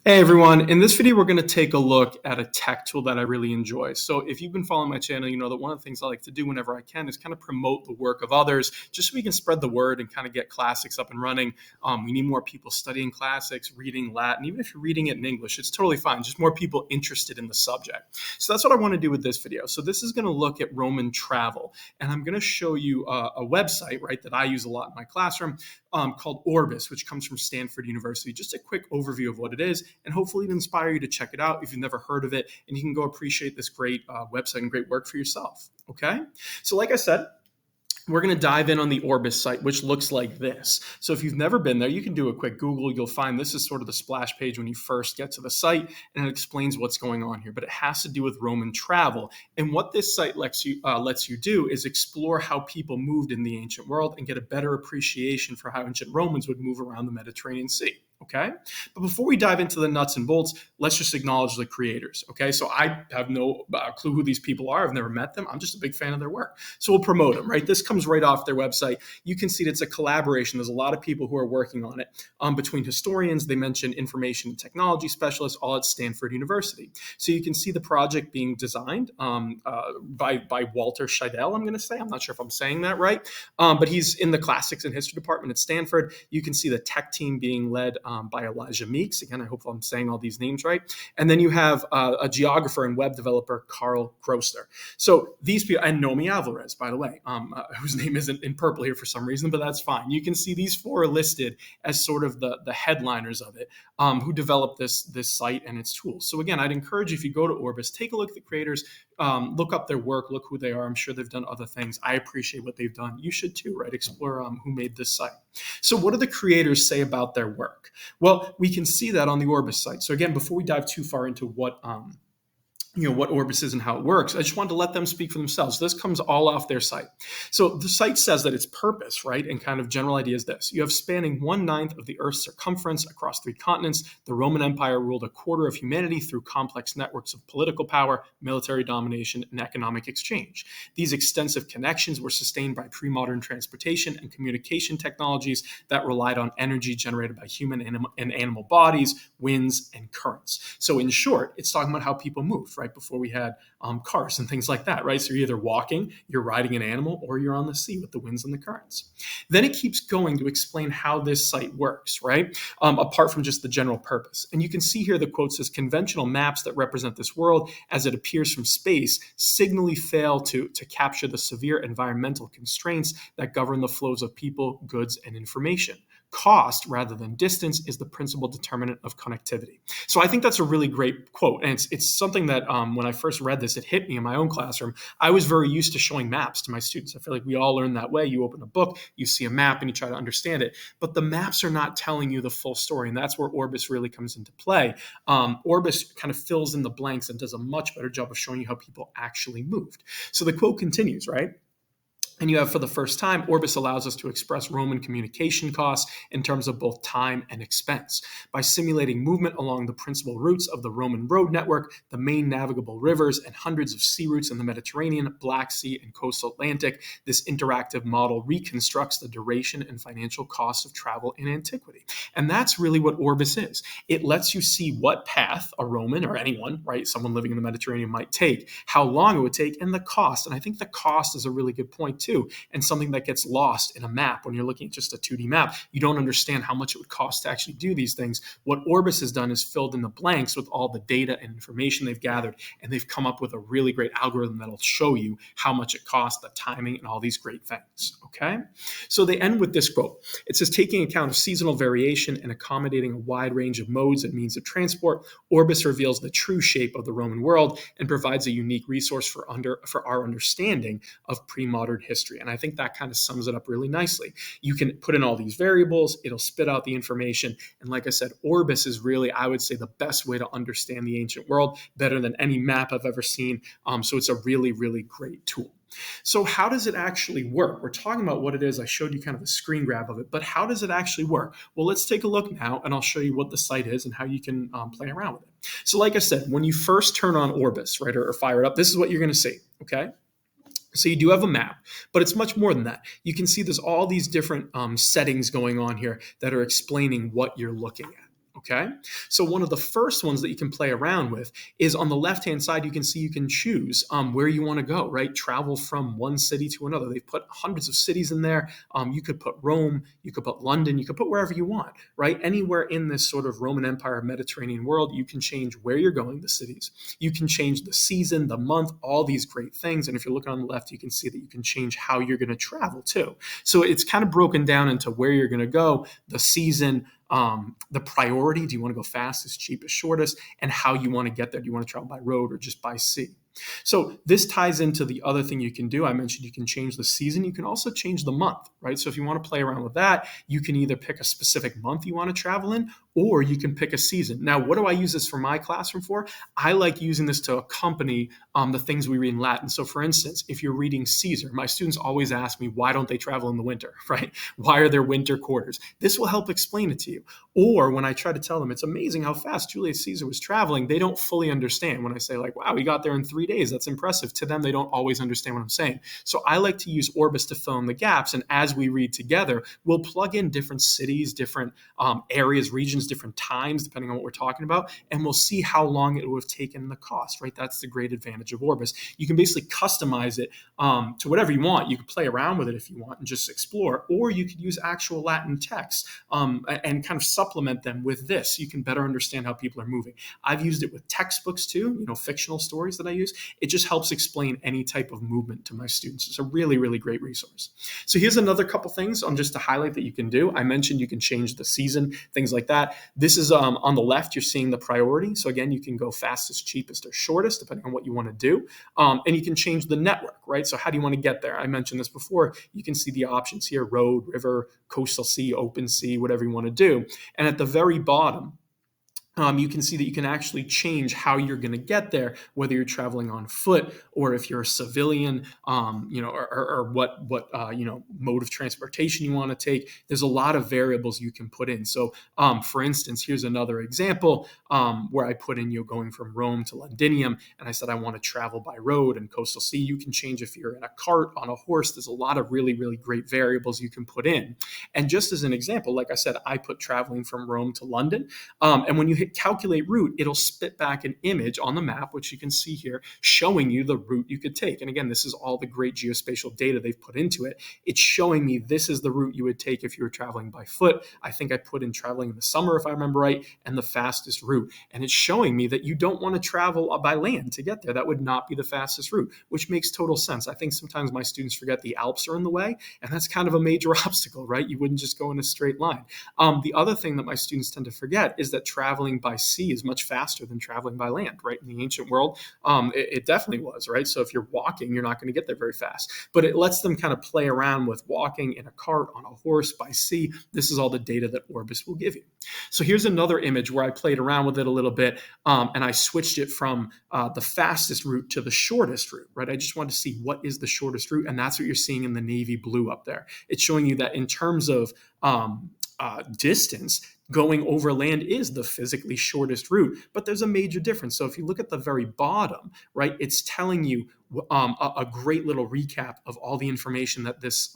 Hey everyone, in this video we're going to take a look at a tech tool that I really enjoy. So if you've been following my channel, you know that one of the things I like to do whenever I can is kind of promote the work of others, just so we can spread the word and kind of get classics up and running. We need more people studying classics, reading Latin. Even if you're reading it in English, it's totally fine. Just more people interested in the subject. So that's what I want to do with this video. So this is going to look at Roman travel, and I'm going to show you a website, right, that I use a lot in my classroom called ORBIS, which comes from Stanford University. Just a quick overview of what it is, and hopefully it inspire you to check it out if you've never heard of it, and you can go appreciate this great website and great work for yourself. Okay, so like I said, we're going to dive in on the ORBIS site, which looks like this. So if you've never been there, you can do a quick Google. You'll find this is sort of the splash page when you first get to the site, and it explains what's going on here. But it has to do with Roman travel. And what this site lets you do is explore how people moved in the ancient world and get a better appreciation for how ancient Romans would move around the Mediterranean Sea. Okay, but before we dive into the nuts and bolts, let's just acknowledge the creators. Okay, so I have no clue who these people are. I've never met them. I'm just a big fan of their work. So we'll promote them, right? This comes right off their website. You can see that it's a collaboration. There's a lot of people who are working on it between historians. They mention information and technology specialists, all at Stanford University. So you can see the project being designed by Walter Scheidel, I'm going to say. I'm not sure if I'm saying that right, but he's in the classics and history department at Stanford. You can see the tech team being led by Elijah Meeks. Again, I hope I'm saying all these names right. And then you have a geographer and web developer, Carl Grosser. So these people, and Nomi Alvarez, by the way, whose name isn't in purple here for some reason, but that's fine. You can see these four are listed as sort of the headliners of it, who developed this site and its tools. So again, I'd encourage you, if you go to Orbis, take a look at the creators, look up their work, look who they are. I'm sure they've done other things. I appreciate what they've done. You should too, right? Explore who made this site. So what do the creators say about their work? Well, we can see that on the Orbis site. So again, before we dive too far into what Orbis is and how it works, I just wanted to let them speak for themselves. This comes all off their site. So the site says that its purpose, right, and kind of general idea is this. You have spanning 1/9 of the Earth's circumference across 3 continents. The Roman Empire ruled 1/4 of humanity through complex networks of political power, military domination, and economic exchange. These extensive connections were sustained by pre-modern transportation and communication technologies that relied on energy generated by human and animal bodies, winds, and currents. So in short, it's talking about how people moved, right? Before we had cars and things like that, right? So you're either walking, you're riding an animal, or you're on the sea with the winds and the currents. Then it keeps going to explain how this site works, right? Apart from just the general purpose. And you can see here the quote says, conventional maps that represent this world as it appears from space signally fail to capture the severe environmental constraints that govern the flows of people, goods, and information. Cost rather than distance is the principal determinant of connectivity. So I think that's a really great quote. And it's something that when I first read this, it hit me in my own classroom. I was very used to showing maps to my students. I feel like we all learn that way. You open a book, you see a map, and you try to understand it. But the maps are not telling you the full story. And that's where Orbis really comes into play. Orbis kind of fills in the blanks and does a much better job of showing you how people actually moved. So the quote continues, right? And you have, for the first time, Orbis allows us to express Roman communication costs in terms of both time and expense. By simulating movement along the principal routes of the Roman road network, the main navigable rivers, and hundreds of sea routes in the Mediterranean, Black Sea, and coastal Atlantic, this interactive model reconstructs the duration and financial costs of travel in antiquity. And that's really what Orbis is. It lets you see what path a Roman or anyone, right, someone living in the Mediterranean might take, how long it would take, and the cost. And I think the cost is a really good point too. And something that gets lost in a map when you're looking at just a 2D map. You don't understand how much it would cost to actually do these things. What Orbis has done is filled in the blanks with all the data and information they've gathered, and they've come up with a really great algorithm that'll show you how much it costs, the timing, and all these great things. Okay? So they end with this quote. It says, taking account of seasonal variation and accommodating a wide range of modes and means of transport, Orbis reveals the true shape of the Roman world and provides a unique resource for our understanding of pre-modern history. And I think that kind of sums it up really nicely. You can put in all these variables, it'll spit out the information. And like I said, Orbis is really, I would say, the best way to understand the ancient world, better than any map I've ever seen. So it's a really, really great tool. So how does it actually work? We're talking about what it is. I showed you kind of a screen grab of it, but how does it actually work? Well, let's take a look now, and I'll show you what the site is and how you can play around with it. So like I said, when you first turn on Orbis, right, or fire it up, this is what you're going to see, okay? So you do have a map, but it's much more than that. You can see there's all these different settings going on here that are explaining what you're looking at. Okay. So one of the first ones that you can play around with is on the left-hand side, you can see you can choose where you want to go, right? Travel from one city to another. They've put hundreds of cities in there. You could put Rome, you could put London, you could put wherever you want, right? Anywhere in this sort of Roman Empire, Mediterranean world, you can change where you're going, the cities. You can change the season, the month, all these great things. And if you're looking on the left, you can see that you can change how you're going to travel too. So it's kind of broken down into where you're going to go, the season, the priority. Do you want to go fastest, cheapest, shortest, and how you want to get there? Do you want to travel by road or just by sea? So this ties into the other thing you can do. I mentioned you can change the season. You can also change the month, right? So if you want to play around with that, you can either pick a specific month you want to travel in, or you can pick a season. Now, what do I use this for my classroom for? I like using this to accompany the things we read in Latin. So for instance, if you're reading Caesar, my students always ask me, why don't they travel in the winter, right? Why are there winter quarters? This will help explain it to you. Or when I try to tell them, it's amazing how fast Julius Caesar was traveling, they don't fully understand. When I say like, wow, he got there in 3 days, that's impressive. To them, they don't always understand what I'm saying. So I like to use Orbis to fill in the gaps. And as we read together, we'll plug in different cities, different areas, regions, different times, depending on what we're talking about. And we'll see how long it would have taken the cost, right? That's the great advantage of Orbis. You can basically customize it to whatever you want. You could play around with it if you want and just explore, or you could use actual Latin text and kind of supplement them with this. You can better understand how people are moving. I've used it with textbooks too, fictional stories that I use. It just helps explain any type of movement to my students. It's a really, really great resource. So here's another couple things just to highlight that you can do. I mentioned you can change the season, things like that. This is on the left, you're seeing the priority. So again, you can go fastest, cheapest, or shortest, depending on what you want to do. And you can change the network, right? So how do you want to get there? I mentioned this before. You can see the options here: road, river, coastal sea, open sea, whatever you want to do. And at the very bottom, you can see that you can actually change how you're going to get there, whether you're traveling on foot or if you're a civilian, or what mode of transportation you want to take. There's a lot of variables you can put in. So, for instance, here's another example where I put in going from Rome to Londinium, and I said I want to travel by road and coastal sea. You can change if you're in a cart, on a horse. There's a lot of really, really great variables you can put in. And just as an example, like I said, I put traveling from Rome to London, and when you hit calculate route, it'll spit back an image on the map, which you can see here, showing you the route you could take. And again, this is all the great geospatial data they've put into it. It's showing me this is the route you would take if you were traveling by foot. I think I put in traveling in the summer, if I remember right, and the fastest route. And it's showing me that you don't want to travel by land to get there. That would not be the fastest route, which makes total sense. I think sometimes my students forget the Alps are in the way, and that's kind of a major obstacle, right? You wouldn't just go in a straight line. The other thing that my students tend to forget is that traveling by sea is much faster than traveling by land, right? In the ancient world, it definitely was, right? So if you're walking, you're not going to get there very fast. But it lets them kind of play around with walking in a cart, on a horse, by sea. This is all the data that Orbis will give you. So here's another image where I played around with it a little bit, and I switched it from the fastest route to the shortest route, right? I just wanted to see what is the shortest route, and that's what you're seeing in the navy blue up there. It's showing you that in terms of distance, going over land is the physically shortest route, but there's a major difference. So if you look at the very bottom, right, it's telling you a great little recap of all the information that this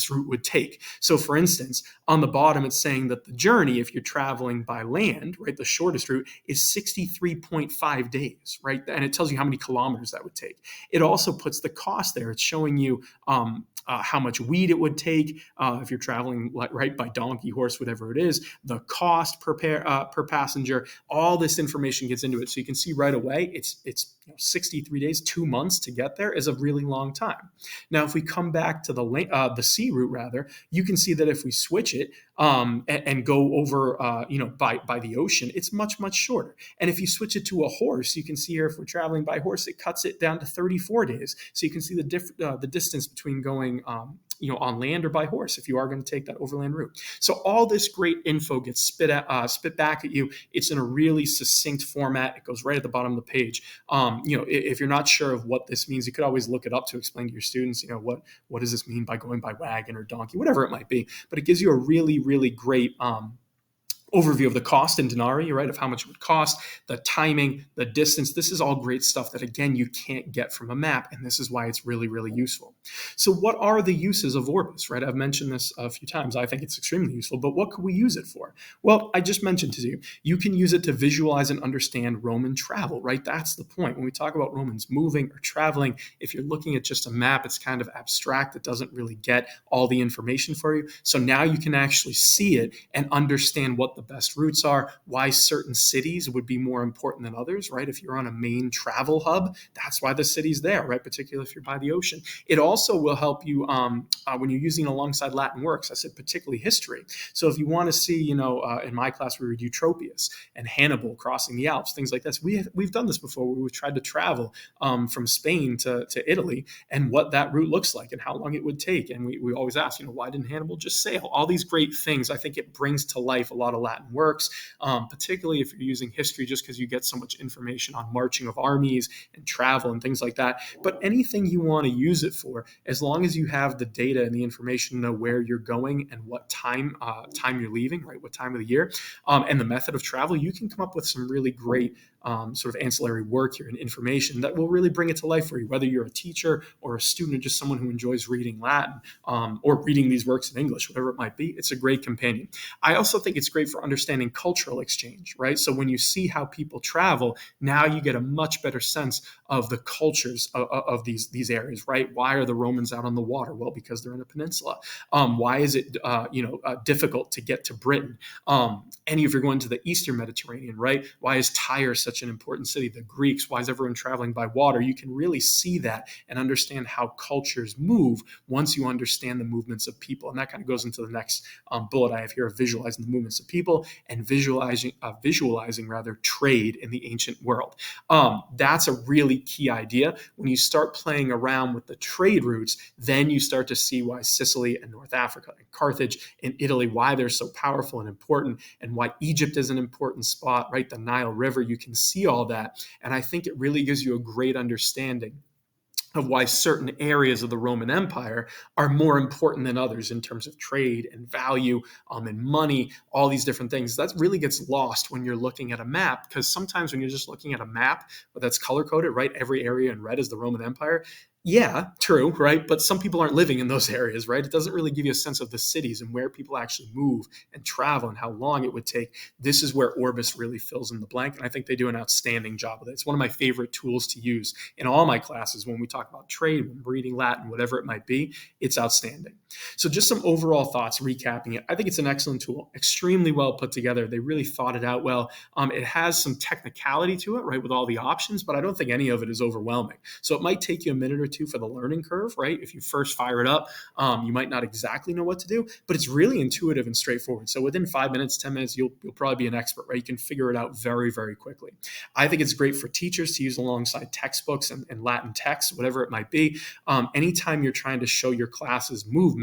route would take. So for instance, on the bottom, it's saying that the journey, if you're traveling by land, right, the shortest route is 63.5 days, right? And it tells you how many kilometers that would take. It also puts the cost there. It's showing you how much weed it would take if you're traveling right by donkey, horse, whatever it is, the cost per passenger. All this information gets into it, so you can see right away it's 63 days, 2 months to get there is a really long time. Now, if we come back to the sea route, rather, you can see that if we switch it and go over by the ocean, it's much shorter. And if you switch it to a horse, you can see here if we're traveling by horse, it cuts it down to 34 days. So you can see the distance between going on land or by horse if you are going to take that overland route. So all this great info gets spit back at you. It's in a really succinct format. It goes right at the bottom of the page. If you're not sure of what this means, you could always look it up to explain to your students, what does this mean by going by wagon or donkey, whatever it might be. But it gives you a really, really great overview of the cost in denarii, right, of how much it would cost, the timing, the distance. This is all great stuff that, again, you can't get from a map, and this is why it's really, really useful. So what are the uses of Orbis, right? I've mentioned this a few times. I think it's extremely useful, but what could we use it for? Well, I just mentioned to you, you can use it to visualize and understand Roman travel, right? That's the point. When we talk about Romans moving or traveling, if you're looking at just a map, it's kind of abstract. It doesn't really get all the information for you. So now you can actually see it and understand what the best routes are, why certain cities would be more important than others, right? If you're on a main travel hub, that's why the city's there, right? Particularly if you're by the ocean. It also will help you when you're using alongside Latin works. I said particularly history. So if you want to see, in my class we read Eutropius and Hannibal crossing the Alps, things like this. We've done this before. We've tried to travel from Spain to Italy and what that route looks like and how long it would take. And we always ask, why didn't Hannibal just sail? All these great things. I think it brings to life a lot of Latin works, particularly if you're using history, just because you get so much information on marching of armies and travel and things like that. But anything you want to use it for, as long as you have the data and the information to know where you're going and what time you're leaving, right? What time of the year, and the method of travel, you can come up with some really great sort of ancillary work here and information that will really bring it to life for you, whether you're a teacher or a student or just someone who enjoys reading Latin or reading these works in English, whatever it might be. It's a great companion. I also think it's great for understanding cultural exchange, right? So when you see how people travel, now you get a much better sense of the cultures of these areas, right? Why are the Romans out on the water? Well, because they're in a peninsula. Why is it difficult to get to Britain? Any if you're going to the Eastern Mediterranean, right? Why is Tyre such an important city? The Greeks, why is everyone traveling by water? You can really see that and understand how cultures move once you understand the movements of people. And that kind of goes into the next bullet I have here of visualizing the movements of people and visualizing trade in the ancient world. That's a really key idea. When you start playing around with the trade routes, then you start to see why Sicily and North Africa and Carthage and Italy, why they're so powerful and important, and why Egypt is an important spot, right? The Nile River, you can see all that. And I think it really gives you a great understanding of why certain areas of the Roman Empire are more important than others in terms of trade and value and money, all these different things. That really gets lost when you're looking at a map, because sometimes when you're just looking at a map that's color-coded, right, every area in red is the Roman Empire. Yeah, true, right? But some people aren't living in those areas, right? It doesn't really give you a sense of the cities and where people actually move and travel and how long it would take. This is where Orbis really fills in the blank, and I think they do an outstanding job with it. It's one of my favorite tools to use in all my classes when we talk about trade, when reading Latin, whatever it might be. It's outstanding. So just some overall thoughts, recapping it. I think it's an excellent tool, extremely well put together. They really thought it out well. It has some technicality to it, right, with all the options, but I don't think any of it is overwhelming. So it might take you a minute or two for the learning curve, right? If you first fire it up, you might not exactly know what to do, but it's really intuitive and straightforward. So within 5 minutes, 10 minutes, you'll probably be an expert, right? You can figure it out very, very quickly. I think it's great for teachers to use alongside textbooks and Latin texts, whatever it might be. Anytime you're trying to show your classes movement,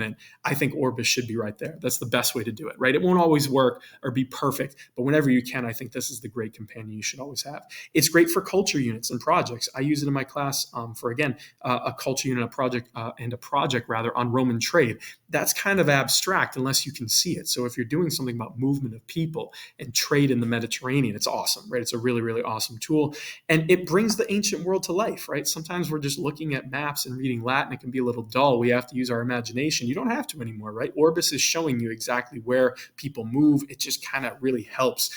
I think Orbis should be right there. That's the best way to do it, right? It won't always work or be perfect, but whenever you can, I think this is the great companion you should always have. It's great for culture units and projects. I use it in my class for, again, a culture unit, a project on Roman trade. That's kind of abstract unless you can see it. So if you're doing something about movement of people and trade in the Mediterranean, it's awesome, right? It's a really, really awesome tool. And it brings the ancient world to life, right? Sometimes we're just looking at maps and reading Latin. It can be a little dull. We have to use our imagination. You don't have to anymore, right? Orbis is showing you exactly where people move. It just kind of really helps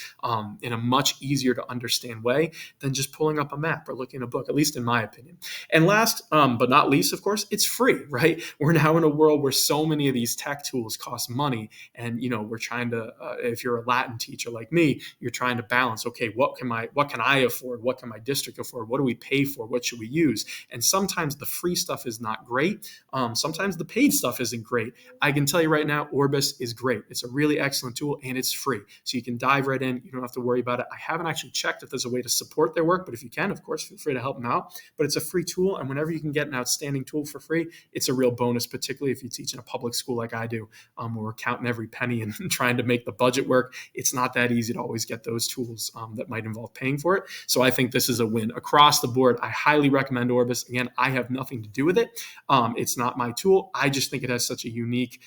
in a much easier to understand way than just pulling up a map or looking at a book, at least in my opinion. And last, but not least, of course, it's free, right? We're now in a world where so many of these tech tools cost money. And, we're trying to, if you're a Latin teacher like me, you're trying to balance, okay, what can I afford? What can my district afford? What do we pay for? What should we use? And sometimes the free stuff is not great. Sometimes the paid stuff isn't great. I can tell you right now, Orbis is great. It's a really excellent tool and it's free. So you can dive right in. You don't have to worry about it. I haven't actually checked if there's a way to support their work, but if you can, of course, feel free to help them out. But it's a free tool. And whenever you can get an outstanding tool for free, it's a real bonus, particularly if you teach in a public school like I do, where we're counting every penny and trying to make the budget work. It's not that easy to always get those tools that might involve paying for it. So I think this is a win across the board. I highly recommend Orbis. Again, I have nothing to do with it. It's not my tool. I just think it has such a unique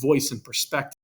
voice and perspective